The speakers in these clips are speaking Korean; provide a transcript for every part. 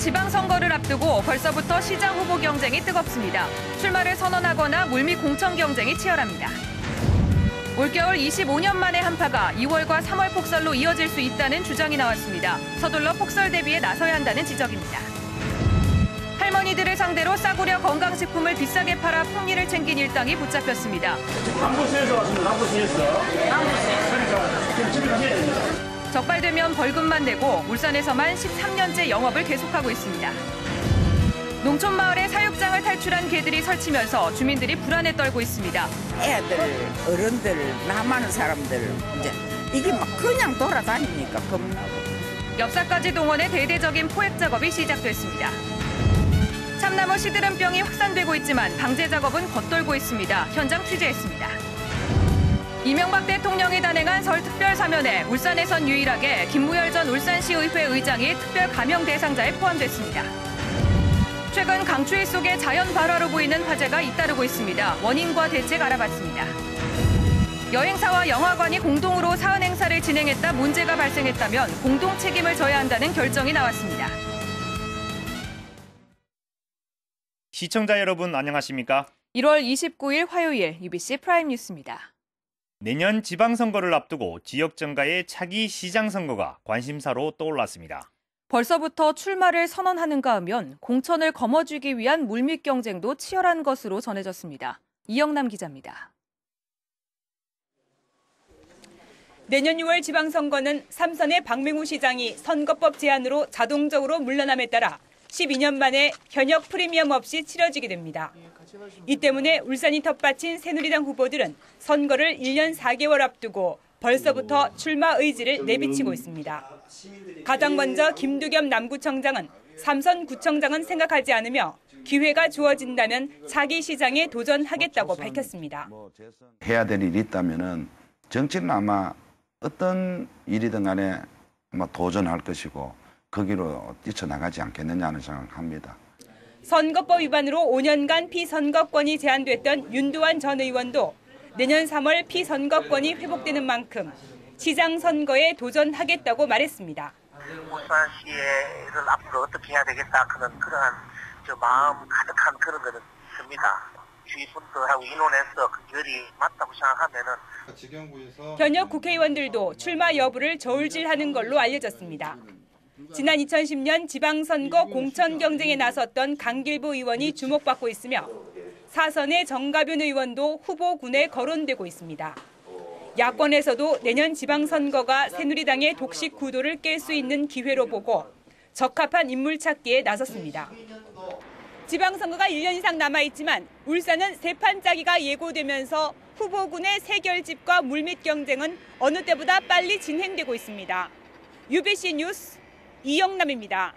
지방선거를 앞두고 벌써부터 시장 후보 경쟁이 뜨겁습니다. 출마를 선언하거나 물밑 공천 경쟁이 치열합니다. 올겨울 25년 만에 한파가 2월과 3월 폭설로 이어질 수 있다는 주장이 나왔습니다. 서둘러 폭설 대비에 나서야 한다는 지적입니다. 할머니들을 상대로 싸구려 건강식품을 비싸게 팔아 풍리를 챙긴 일당이 붙잡혔습니다. 남부시에서 왔습니다. 남부시에서. 그러니까 지금 집에 가셔야 됩니다. 적발되면 벌금만 내고 울산에서만 13년째 영업을 계속하고 있습니다. 농촌 마을에 사육장을 탈출한 개들이 설치면서 주민들이 불안에 떨고 있습니다. 애들, 어른들, 나 많은 사람들 이제 이게 막 그냥 돌아다니니까 겁나고. 엽사까지 동원해 대대적인 포획 작업이 시작됐습니다. 참나무 시드름병이 확산되고 있지만 방제 작업은 겉돌고 있습니다. 현장 취재했습니다. 이명박 대통령이 단행한 설 특별 사면에 울산에선 유일하게 김무열 전 울산시의회 의장이 특별 감형 대상자에 포함됐습니다. 최근 강추위 속에 자연 발화로 보이는 화재가 잇따르고 있습니다. 원인과 대책 알아봤습니다. 여행사와 영화관이 공동으로 사은 행사를 진행했다 문제가 발생했다면 공동 책임을 져야 한다는 결정이 나왔습니다. 시청자 여러분 안녕하십니까? 1월 29일 화요일 UBC 프라임 뉴스입니다. 내년 지방선거를 앞두고 지역 정가의 차기 시장 선거가 관심사로 떠올랐습니다. 벌써부터 출마를 선언하는가 하면 공천을 거머쥐기 위한 물밑 경쟁도 치열한 것으로 전해졌습니다. 이영남 기자입니다. 내년 6월 지방선거는 삼선의 박맹우 시장이 선거법 제한으로 자동적으로 물러남에 따라 12년 만에 현역 프리미엄 없이 치러지게 됩니다. 이 때문에 울산이 텃밭인 새누리당 후보들은 선거를 1년 4개월 앞두고 벌써부터 출마 의지를 내비치고 있습니다. 가장 먼저 김두겸 남구청장은 삼선 구청장은 생각하지 않으며 기회가 주어진다면 차기 시장에 도전하겠다고 밝혔습니다. 해야 될 일이 있다면 정치는 아마 어떤 일이든 간에 아마 도전할 것이고 거기로 뛰쳐나가지 않겠느냐는 생각합니다. 선거법 위반으로 5년간 피선거권이 제한됐던 윤두환 전 의원도 내년 3월 피선거권이 회복되는 만큼 시장 선거에 도전하겠다고 말했습니다. 울산시를 앞으로 어떻게 해야 되겠다 그런 그러한 마음 가득한 그런 거는 있습니다. 주위 분들하고 의논해서 그 결이 맞다고 생각하면은. 현역 국회의원들도 출마 여부를 저울질하는 걸로 알려졌습니다. 지난 2010년 지방선거 공천 경쟁에 나섰던 강길부 의원이 주목받고 있으며 사선의 정가변 의원도 후보군에 거론되고 있습니다. 야권에서도 내년 지방선거가 새누리당의 독식 구도를 깰 수 있는 기회로 보고 적합한 인물 찾기에 나섰습니다. 지방선거가 1년 이상 남아있지만 울산은 세판짜기가 예고되면서 후보군의 세결집과 물밑 경쟁은 어느 때보다 빨리 진행되고 있습니다. UBC 뉴스 이영남입니다.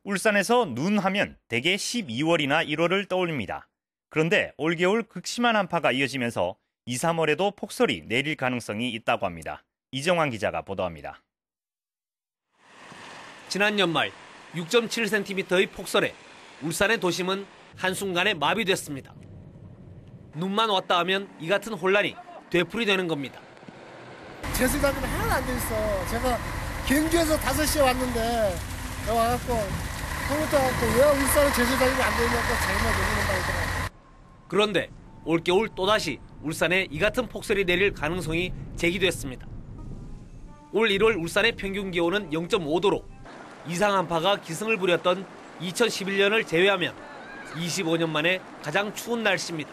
울산에서 눈 하면 대개 12월이나 1월을 떠올립니다. 그런데 올겨울 극심한 한파가 이어지면서 2, 3월에도 폭설이 내릴 가능성이 있다고 합니다. 이정환 기자가 보도합니다. 지난 연말 6.7cm의 폭설에 울산의 도심은 한순간에 마비됐습니다. 눈만 왔다 하면 이 같은 혼란이 되풀이되는 겁니다. 제수장은 하나도 안 돼 있어. 제가 경주에서 5시에 왔는데 여기 와갖고 컴퓨터 갖고 왜 울산에 제수장이 안 돼 있냐고 자기만 얘기는 말이더라고요. 그런데 올겨울 또다시 울산에 이 같은 폭설이 내릴 가능성이 제기됐습니다. 올 1월 울산의 평균 기온은 0.5도로 이상 한파가 기승을 부렸던 2011년을 제외하면 25년 만에 가장 추운 날씨입니다.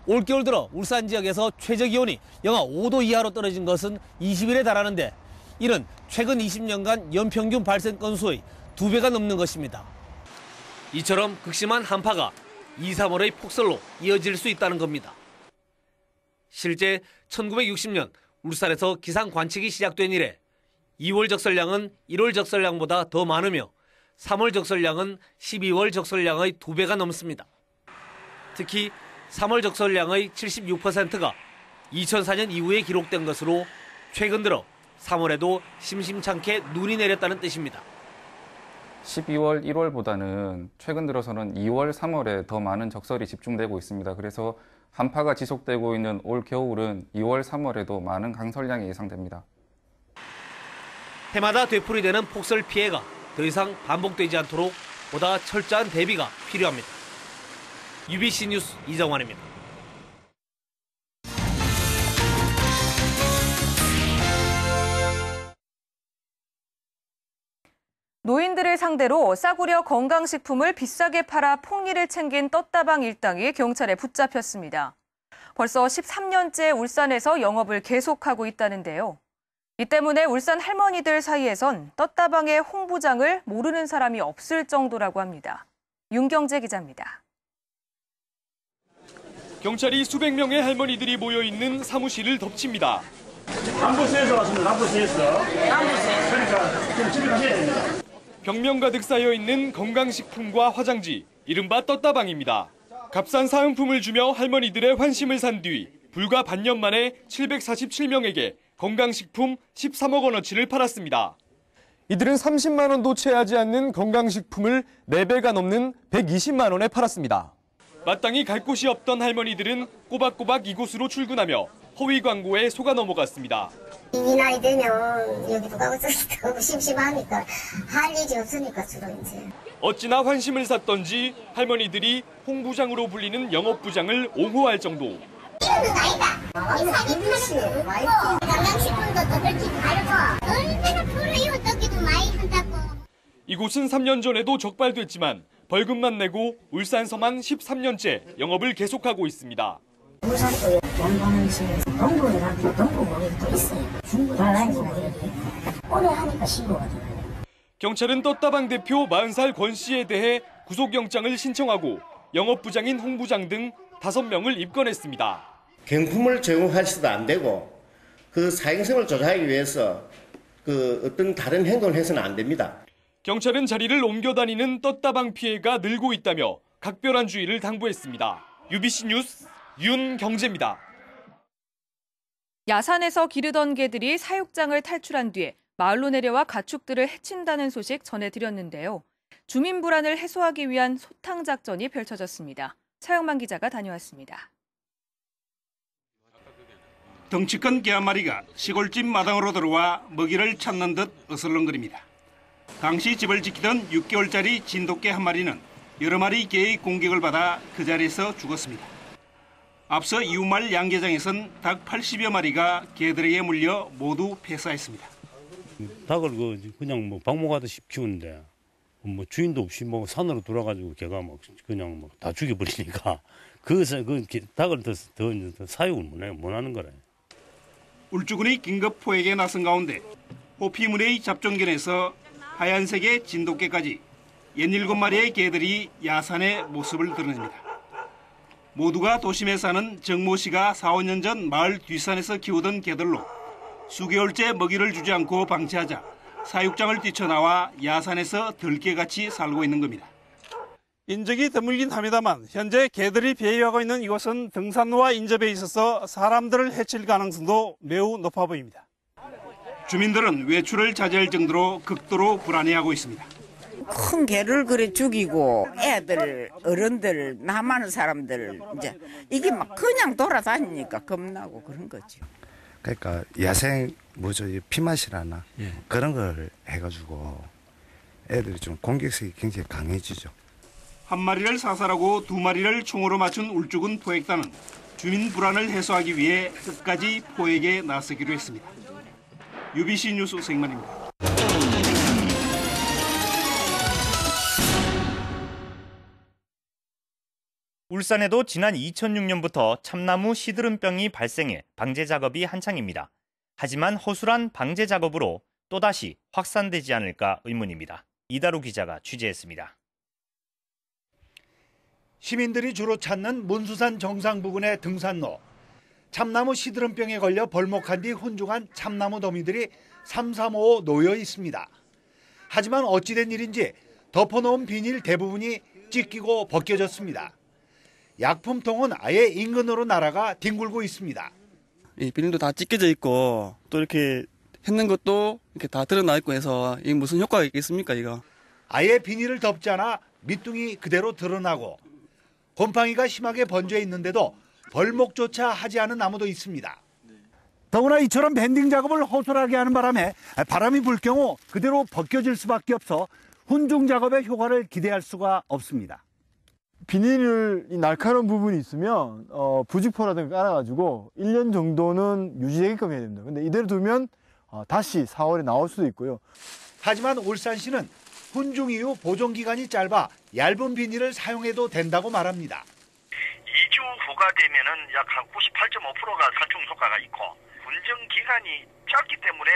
올겨울 들어 울산 지역에서 최저 기온이 영하 5도 이하로 떨어진 것은 20일에 달하는데 이는 최근 20년간 연평균 발생 건수의 2배가 넘는 것입니다. 이처럼 극심한 한파가 2, 3월의 폭설로 이어질 수 있다는 겁니다. 실제 1960년 울산에서 기상 관측이 시작된 이래 2월 적설량은 1월 적설량보다 더 많으며 3월 적설량은 12월 적설량의 2배가 넘습니다. 특히 3월 적설량의 76%가 2004년 이후에 기록된 것으로 최근 들어 3월에도 심심찮게 눈이 내렸다는 뜻입니다. 12월, 1월보다는 최근 들어서는 2월, 3월에 더 많은 적설이 집중되고 있습니다. 그래서 한파가 지속되고 있는 올 겨울은 2월, 3월에도 많은 강설량이 예상됩니다. 해마다 되풀이되는 폭설 피해가 더 이상 반복되지 않도록 보다 철저한 대비가 필요합니다. UBC 뉴스 이정환입니다. 노인들을 상대로 싸구려 건강식품을 비싸게 팔아 폭리를 챙긴 떴다방 일당이 경찰에 붙잡혔습니다. 벌써 13년째 울산에서 영업을 계속하고 있다는데요. 이 때문에 울산 할머니들 사이에선 떴다방의 홍부장을 모르는 사람이 없을 정도라고 합니다. 윤경재 기자입니다. 경찰이 수백 명의 할머니들이 모여있는 사무실을 덮칩니다. 남부시에서 왔습니다. 남부시에서. 그러니까 좀 집에 가셔야 됩니다. 벽면 가득 쌓여있는 건강식품과 화장지, 이른바 떴다방입니다. 값싼 사은품을 주며 할머니들의 환심을 산 뒤 불과 반년 만에 747명에게 건강식품 13억 원어치를 팔았습니다. 이들은 30만 원도 채하지 않는 건강식품을 4배가 넘는 120만 원에 팔았습니다. 마땅히 갈 곳이 없던 할머니들은 꼬박꼬박 이곳으로 출근하며 허위 광고에 속아 넘어갔습니다. 이 나이 되면 여기도 가고 저기도 가고 심심하니까 할 일이 없으니까 주로 이제. 어찌나 환심을 샀던지 할머니들이 홍부장으로 불리는 영업부장을 옹호할 정도. 이거는 아니다. 인사님 많이 건강식품도 또 그렇게 팔고 얼마나 풀어요 떡기도 많이 한다고. 이곳은 3년 전에도 적발됐지만 벌금만 내고 울산서만 13년째 영업을 계속하고 있습니다. 울산도 돈 버는 집에서 동구를 하고 동구 모임이 또 있어요. 중구 온라인이나 이렇게 오래 하니까 신고가 돼요. 경찰은 떴다방 대표 40살 권 씨에 대해 구속영장을 신청하고 영업부장인 홍부장 등 5명을 입건했습니다. 경품을 제공하셔도 안 되고 그 사행성을 조작하기 위해서 그 어떤 다른 행동을 해서는 안 됩니다. 경찰은 자리를 옮겨 다니는 떴다방 피해가 늘고 있다며 각별한 주의를 당부했습니다. UBC 뉴스 윤경재입니다. 야산에서 기르던 개들이 사육장을 탈출한 뒤에 마을로 내려와 가축들을 해친다는 소식 전해드렸는데요. 주민 불안을 해소하기 위한 소탕 작전이 펼쳐졌습니다. 차영만 기자가 다녀왔습니다. 덩치 큰 개 한 마리가 시골집 마당으로 들어와 먹이를 찾는 듯 어슬렁거립니다. 당시 집을 지키던 6개월짜리 진돗개 한 마리는 여러 마리 개의 공격을 받아 그 자리에서 죽었습니다. 앞서 이웃마을 양계장에선 닭 80여 마리가 개들에게 물려 모두 폐사했습니다. 닭을 그냥 뭐 방목하듯이 키우는데 뭐 주인도 없이 뭐 산으로 돌아가지고 개가 막 그냥 뭐 다 죽여버리니까 그 닭을 더 사육을 못 하는 거래. 울주군이 긴급 포획에 나선 가운데 호피문의 잡종견에서 하얀색의 진돗개까지 17마리의 개들이 야산의 모습을 드러냅니다. 모두가 도심에 사는 정모 씨가 4, 5년 전 마을 뒷산에서 키우던 개들로 수개월째 먹이를 주지 않고 방치하자 사육장을 뛰쳐나와 야산에서 들개같이 살고 있는 겁니다. 인적이 드물긴 합니다만 현재 개들이 배회하고 있는 이곳은 등산로와 인접해 있어서 사람들을 해칠 가능성도 매우 높아 보입니다. 주민들은 외출을 자제할 정도로 극도로 불안해하고 있습니다. 큰 개를 그래 죽이고 애들, 어른들, 남하는 사람들 이제 이게 막 그냥 돌아다니니까 겁나고 그런 거죠. 그러니까 야생 피맛이라나 그런 걸 해가지고 애들이 좀 공격성이 굉장히 강해지죠. 한 마리를 사살하고 2마리를 총으로 맞춘 울주군 포획단은 주민 불안을 해소하기 위해 끝까지 포획에 나서기로 했습니다. UBC 뉴스 생만입니다. 울산에도 지난 2006년부터 참나무 시드름병이 발생해 방제 작업이 한창입니다. 하지만 허술한 방제 작업으로 또다시 확산되지 않을까 의문입니다. 이다루 기자가 취재했습니다. 시민들이 주로 찾는 문수산 정상 부근의 등산로. 참나무 시드름병에 걸려 벌목한 뒤 혼종한 참나무 더미들이 삼삼오오 놓여 있습니다. 하지만 어찌된 일인지 덮어놓은 비닐 대부분이 찢기고 벗겨졌습니다. 약품통은 아예 인근으로 날아가 뒹굴고 있습니다. 이 비닐도 다 찢겨져 있고 또 이렇게 했는 것도 이렇게 다 드러나 있고 해서 이게 무슨 효과가 있겠습니까, 이거? 아예 비닐을 덮지 않아 밑둥이 그대로 드러나고 곰팡이가 심하게 번져 있는데도 벌목조차 하지 않은 나무도 있습니다. 더구나 이처럼 밴딩 작업을 허술하게 하는 바람에 바람이 불 경우 그대로 벗겨질 수밖에 없어 훈중 작업의 효과를 기대할 수가 없습니다. 비닐 이 날카로운 부분이 있으면 부직포라든가 깔아가지고 1년 정도는 유지되게끔 해야 됩니다. 근데 이대로 두면 다시 4월에 나올 수도 있고요. 하지만 울산시는 훈중 이후 보존 기간이 짧아 얇은 비닐을 사용해도 된다고 말합니다. 2주 후가 되면은 약 한 98.5%가 살충 효과가 있고 훈정 기간이 짧기 때문에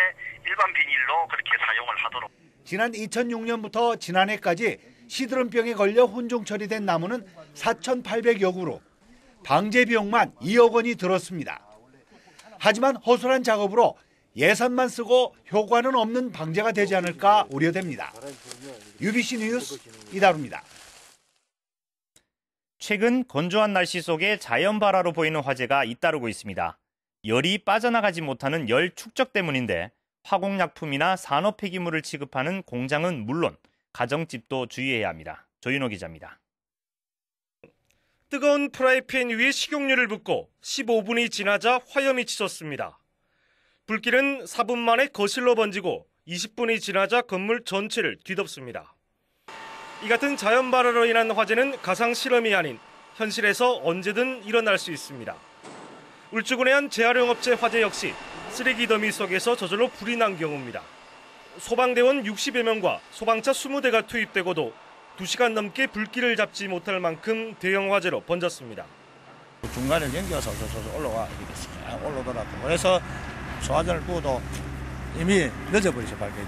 일반 비닐로 그렇게 사용을 하도록. 지난 2006년부터 지난해까지 시드름병에 걸려 훈중 처리된 나무는 4,800여 그루, 방제 비용만 2억 원이 들었습니다. 하지만 허술한 작업으로 예산만 쓰고 효과는 없는 방제가 되지 않을까 우려됩니다. UBC 뉴스 이다루입니다. 최근 건조한 날씨 속에 자연 발화로 보이는 화재가 잇따르고 있습니다. 열이 빠져나가지 못하는 열 축적 때문인데 화공약품이나 산업 폐기물을 취급하는 공장은 물론 가정집도 주의해야 합니다. 조윤호 기자입니다. 뜨거운 프라이팬 위에 식용유를 붓고 15분이 지나자 화염이 치솟습니다. 불길은 4분 만에 거실로 번지고 20분이 지나자 건물 전체를 뒤덮습니다. 이 같은 자연 발화로 인한 화재는 가상 실험이 아닌 현실에서 언제든 일어날 수 있습니다. 울주군의 한 재활용업체 화재 역시 쓰레기 더미 속에서 저절로 불이 난 경우입니다. 소방대원 60여 명과 소방차 20대가 투입되고도 2시간 넘게 불길을 잡지 못할 만큼 대형 화재로 번졌습니다. 중간을 연기해서 올라와 이렇게 쫙 올라오더라고요. 그래서 소화전을 부어도 이미 늦어버리죠, 발견이.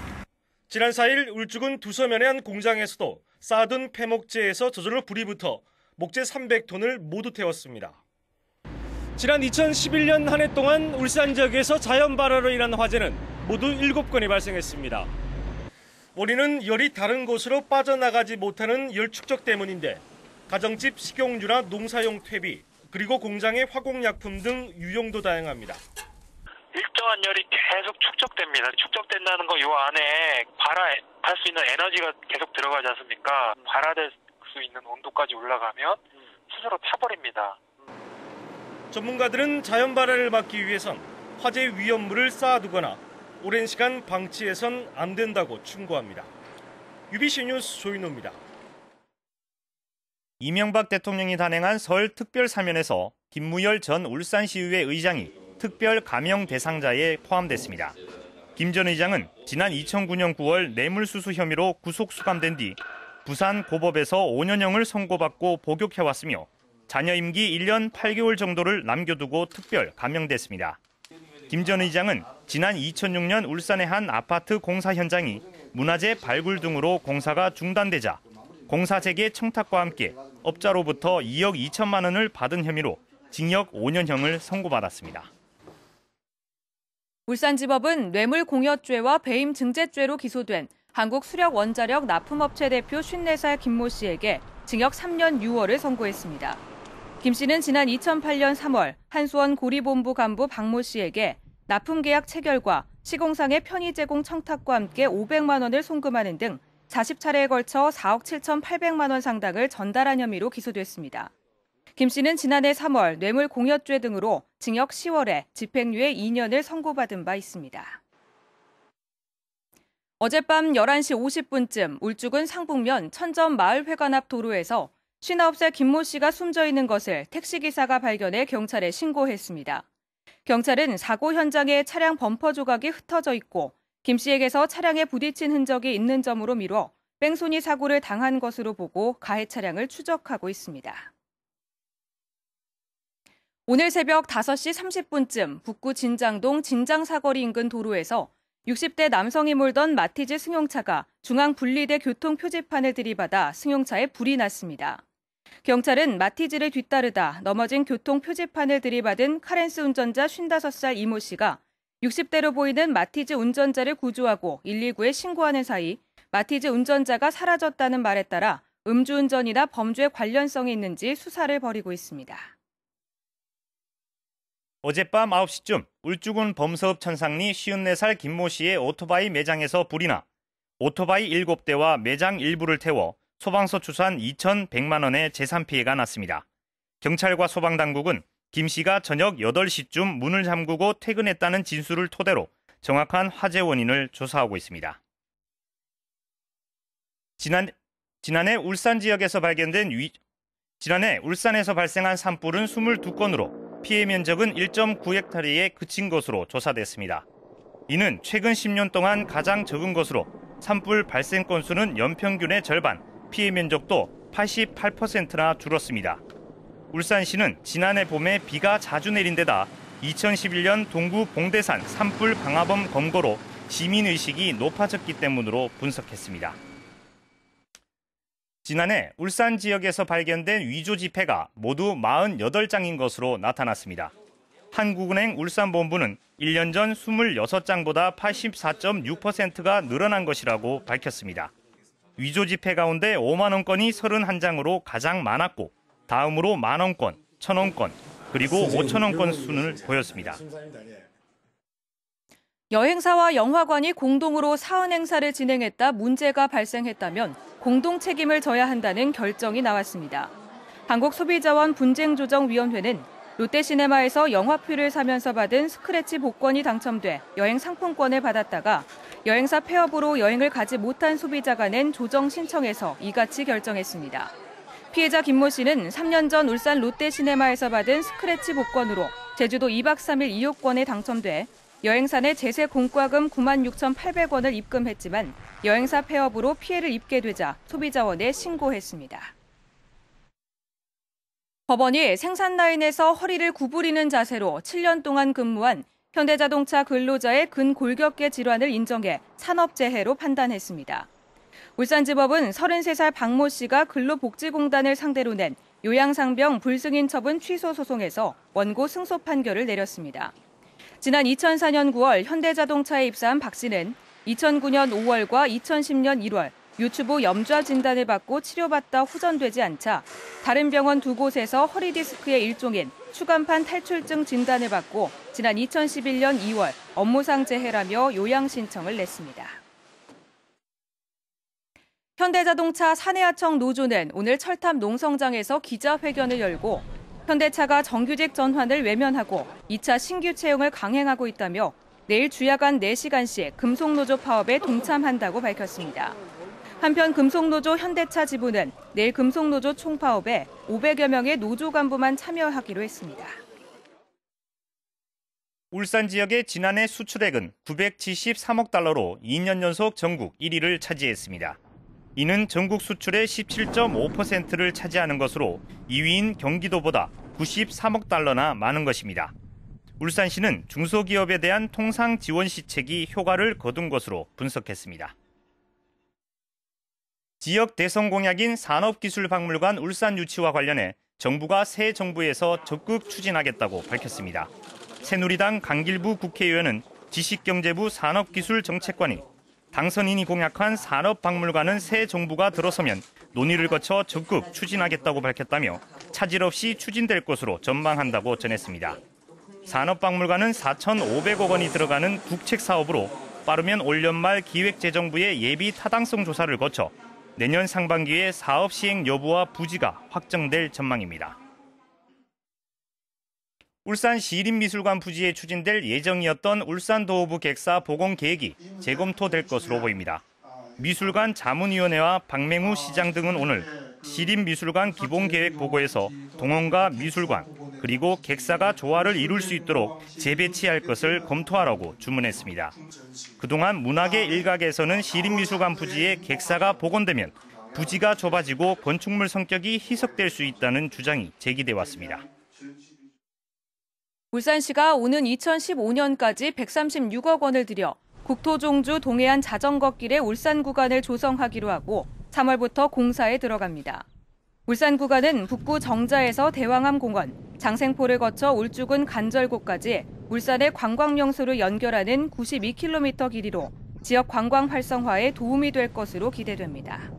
지난 4일 울주군 두서면의 한 공장에서도 쌓아둔 폐목재에서 저절로 불이 붙어 목재 300톤을 모두 태웠습니다. 지난 2011년 한 해 동안 울산 지역에서 자연 발화로 인한 화재는 모두 7건이 발생했습니다. 원인은 열이 다른 곳으로 빠져나가지 못하는 열 축적 때문인데 가정집 식용유나 농사용 퇴비, 그리고 공장의 화공약품 등 유용도 다양합니다. 일정한 열이 계속 축적됩니다. 축적된다는 거 요 안에 발화할 수 있는 에너지가 계속 들어가지 않습니까? 발화될 수 있는 온도까지 올라가면 스스로 타버립니다. 전문가들은 자연 발화를 막기 위해선 화재 위험물을 쌓아두거나 오랜 시간 방치해선 안 된다고 충고합니다. UBC 뉴스 조인호입니다. 이명박 대통령이 단행한 설 특별사면에서 김무열 전 울산시의회 의장이 특별 감형 대상자에 포함됐습니다. 김 전 의장은 지난 2009년 9월 뇌물수수 혐의로 구속 수감된 뒤 부산 고법에서 5년형을 선고받고 복역해왔으며 자녀 임기 1년 8개월 정도를 남겨두고 특별 감형됐습니다. 김 전 의장은 지난 2006년 울산의 한 아파트 공사 현장이 문화재 발굴 등으로 공사가 중단되자 공사 재개 청탁과 함께 업자로부터 2억 2천만 원을 받은 혐의로 징역 5년형을 선고받았습니다. 울산지법은 뇌물공여죄와 배임증제죄로 기소된 한국수력원자력 납품업체 대표 54살 김모 씨에게 징역 3년 6월을 선고했습니다. 김 씨는 지난 2008년 3월 한수원 고리본부 간부 박모 씨에게 납품계약 체결과 시공상의 편의 제공 청탁과 함께 500만 원을 송금하는 등 40차례에 걸쳐 4억 7,800만 원 상당을 전달한 혐의로 기소됐습니다. 김 씨는 지난해 3월 뇌물공여죄 등으로 징역 10월에 집행유예 2년을 선고받은 바 있습니다. 어젯밤 11시 50분쯤 울주군 상북면 천점 마을회관 앞 도로에서 59살 김모 씨가 숨져 있는 것을 택시기사가 발견해 경찰에 신고했습니다. 경찰은 사고 현장에 차량 범퍼 조각이 흩어져 있고 김 씨에게서 차량에 부딪힌 흔적이 있는 점으로 미뤄 뺑소니 사고를 당한 것으로 보고 가해 차량을 추적하고 있습니다. 오늘 새벽 5시 30분쯤 북구 진장동 진장사거리 인근 도로에서 60대 남성이 몰던 마티즈 승용차가 중앙 분리대 교통 표지판을 들이받아 승용차에 불이 났습니다. 경찰은 마티즈를 뒤따르다 넘어진 교통 표지판을 들이받은 카렌스 운전자 55살 이모 씨가 60대로 보이는 마티즈 운전자를 구조하고 119에 신고하는 사이 마티즈 운전자가 사라졌다는 말에 따라 음주운전이나 범죄 관련성이 있는지 수사를 벌이고 있습니다. 어젯밤 9시쯤 울주군 범서읍 천상리 54살 김모 씨의 오토바이 매장에서 불이 나 오토바이 7대와 매장 일부를 태워 소방서 추산 2,100만 원의 재산 피해가 났습니다. 경찰과 소방당국은 김 씨가 저녁 8시쯤 문을 잠그고 퇴근했다는 진술을 토대로 정확한 화재 원인을 조사하고 있습니다. 지난해 울산 지역에서 지난해 울산에서 발생한 산불은 22건으로 피해 면적은 1.9헥타르에 그친 것으로 조사됐습니다. 이는 최근 10년 동안 가장 적은 것으로 산불 발생 건수는 연평균의 절반, 피해 면적도 88%나 줄었습니다. 울산시는 지난해 봄에 비가 자주 내린 데다 2011년 동구 봉대산 산불 방화범 검거로 시민의식이 높아졌기 때문으로 분석했습니다. 지난해 울산 지역에서 발견된 위조 지폐가 모두 48장인 것으로 나타났습니다. 한국은행 울산본부는 1년 전 26장보다 84.6%가 늘어난 것이라고 밝혔습니다. 위조 지폐 가운데 5만 원권이 31장으로 가장 많았고 다음으로 만원권, 1,000원권, 그리고 5,000원권 순을 보였습니다. 여행사와 영화관이 공동으로 사은 행사를 진행했다 문제가 발생했다면 공동 책임을 져야 한다는 결정이 나왔습니다. 한국소비자원 분쟁조정위원회는 롯데시네마에서 영화표를 사면서 받은 스크래치 복권이 당첨돼 여행 상품권을 받았다가 여행사 폐업으로 여행을 가지 못한 소비자가 낸 조정 신청에서 이같이 결정했습니다. 피해자 김모 씨는 3년 전 울산 롯데시네마에서 받은 스크래치 복권으로 제주도 2박 3일 이용권에 당첨돼 여행사 내 제세 공과금 96,800원을 입금했지만 여행사 폐업으로 피해를 입게 되자 소비자원에 신고했습니다. 법원이 생산 라인에서 허리를 구부리는 자세로 7년 동안 근무한 현대자동차 근로자의 근골격계 질환을 인정해 산업재해로 판단했습니다. 울산지법은 33살 박모 씨가 근로복지공단을 상대로 낸 요양상병 불승인 처분 취소 소송에서 원고 승소 판결을 내렸습니다. 지난 2004년 9월 현대자동차에 입사한 박 씨는 2009년 5월과 2010년 1월 유추부 염좌 진단을 받고 치료받다 후전되지 않자 다른 병원 두 곳에서 허리 디스크의 일종인 추간판 탈출증 진단을 받고 지난 2011년 2월 업무상 재해라며 요양 신청을 냈습니다. 현대자동차 사내하청 노조는 오늘 철탑 농성장에서 기자회견을 열고 현대차가 정규직 전환을 외면하고 2차 신규 채용을 강행하고 있다며 내일 주야간 4시간씩 금속노조 파업에 동참한다고 밝혔습니다. 한편 금속노조 현대차 지부는 내일 금속노조 총파업에 500여 명의 노조 간부만 참여하기로 했습니다. 울산 지역의 지난해 수출액은 973억 달러로 2년 연속 전국 1위를 차지했습니다. 이는 전국 수출의 17.5%를 차지하는 것으로 2위인 경기도보다 93억 달러나 많은 것입니다. 울산시는 중소기업에 대한 통상 지원 시책이 효과를 거둔 것으로 분석했습니다. 지역 대선 공약인 산업기술박물관 울산 유치와 관련해 정부가 새 정부에서 적극 추진하겠다고 밝혔습니다. 새누리당 강길부 국회의원은 지식경제부 산업기술정책관이 당선인이 공약한 산업박물관은 새 정부가 들어서면 논의를 거쳐 적극 추진하겠다고 밝혔다며 차질 없이 추진될 것으로 전망한다고 전했습니다. 산업박물관은 4,500억 원이 들어가는 국책사업으로 빠르면 올 연말 기획재정부의 예비 타당성 조사를 거쳐 내년 상반기에 사업 시행 여부와 부지가 확정될 전망입니다. 울산 시립미술관 부지에 추진될 예정이었던 울산도어부 객사 복원 계획이 재검토될 것으로 보입니다. 미술관 자문위원회와 박맹우 시장 등은 오늘 시립미술관 기본계획 보고에서 동원과 미술관 그리고 객사가 조화를 이룰 수 있도록 재배치할 것을 검토하라고 주문했습니다. 그동안 문학의 일각에서는 시립미술관 부지에 객사가 복원되면 부지가 좁아지고 건축물 성격이 희석될 수 있다는 주장이 제기돼 왔습니다. 울산시가 오는 2015년까지 136억 원을 들여 국토종주 동해안 자전거길의 울산 구간을 조성하기로 하고 3월부터 공사에 들어갑니다. 울산 구간은 북부 정자에서 대왕암공원, 장생포를 거쳐 울주군 간절곶까지 울산의 관광명소를 연결하는 92km 길이로 지역 관광 활성화에 도움이 될 것으로 기대됩니다.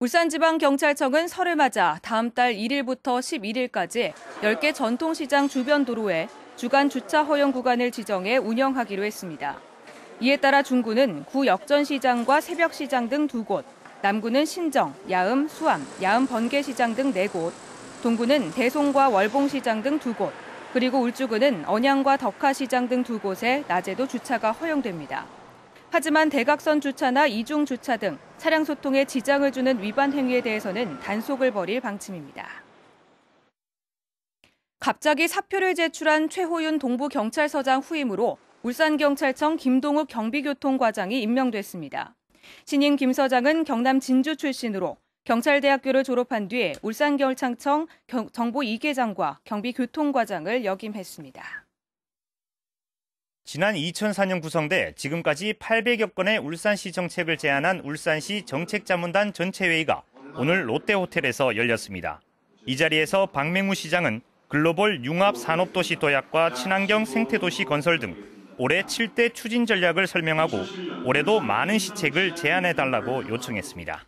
울산지방경찰청은 설을 맞아 다음 달 1일부터 11일까지 10개 전통시장 주변 도로에 주간 주차 허용 구간을 지정해 운영하기로 했습니다. 이에 따라 중구는 구역전시장과 새벽시장 등 2곳, 남구는 신정, 야음, 수암, 야음 번개시장 등 4곳, 동구는 대송과 월봉시장 등 2곳, 그리고 울주군은 언양과 덕하시장 등 2곳에 낮에도 주차가 허용됩니다. 하지만 대각선 주차나 이중 주차 등 차량 소통에 지장을 주는 위반 행위에 대해서는 단속을 벌일 방침입니다. 갑자기 사표를 제출한 최호윤 동부경찰서장 후임으로 울산경찰청 김동욱 경비교통과장이 임명됐습니다. 신임 김 서장은 경남 진주 출신으로 경찰대학교를 졸업한 뒤 울산경찰청 정보 2계장과 경비교통과장을 역임했습니다. 지난 2004년 구성돼 지금까지 800여 건의 울산시 정책을 제안한 울산시 정책자문단 전체회의가 오늘 롯데호텔에서 열렸습니다. 이 자리에서 박맹무 시장은 글로벌 융합산업도시 도약과 친환경 생태도시 건설 등 올해 7대 추진 전략을 설명하고 올해도 많은 시책을 제안해달라고 요청했습니다.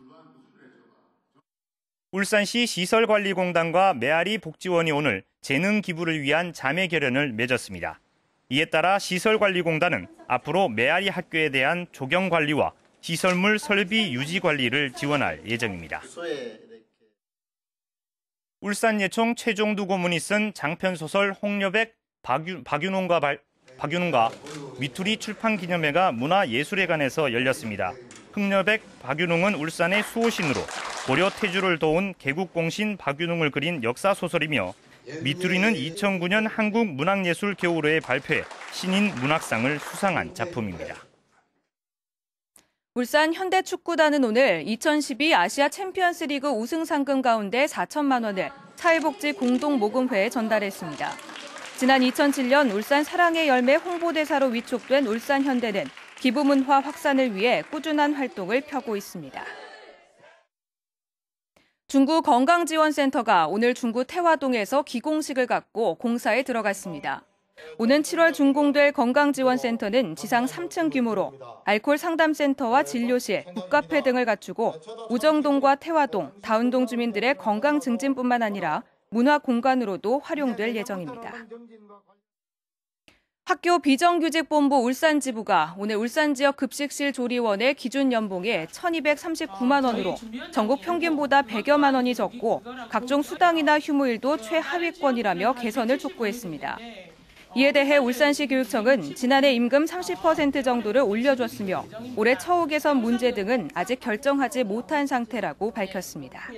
울산시 시설관리공단과 메아리 복지원이 오늘 재능 기부를 위한 자매 결연을 맺었습니다. 이에 따라 시설관리공단은 앞으로 메아리 학교에 대한 조경 관리와 시설물 설비 유지 관리를 지원할 예정입니다. 울산 예총 최종두 고문이 쓴 장편 소설 홍여백 박윤홍과 미투리 출판 기념회가 문화예술회관에서 열렸습니다. 홍여백 박윤홍은 울산의 수호신으로 고려 태주를 도운 개국공신 박윤홍을 그린 역사 소설이며 미투리는 2009년 한국문학예술 겨울호에 발표해 신인 문학상을 수상한 작품입니다. 울산 현대축구단은 오늘 2012 아시아 챔피언스리그 우승 상금 가운데 4천만 원을 사회복지 공동모금회에 전달했습니다. 지난 2007년 울산 사랑의 열매 홍보대사로 위촉된 울산현대는 기부문화 확산을 위해 꾸준한 활동을 펴고 있습니다. 중구 건강지원센터가 오늘 중구 태화동에서 기공식을 갖고 공사에 들어갔습니다. 오는 7월 준공될 건강지원센터는 지상 3층 규모로 알코올 상담센터와 진료실, 북카페 등을 갖추고 우정동과 태화동, 다운동 주민들의 건강 증진뿐만 아니라 문화 공간으로도 활용될 예정입니다. 학교 비정규직본부 울산지부가 오늘 울산 지역 급식실 조리원의 기준 연봉이 1,239만 원으로 전국 평균보다 100여만 원이 적고 각종 수당이나 휴무일도 최하위권이라며 개선을 촉구했습니다. 이에 대해 울산시 교육청은 지난해 임금 30% 정도를 올려줬으며 올해 처우 개선 문제 등은 아직 결정하지 못한 상태라고 밝혔습니다.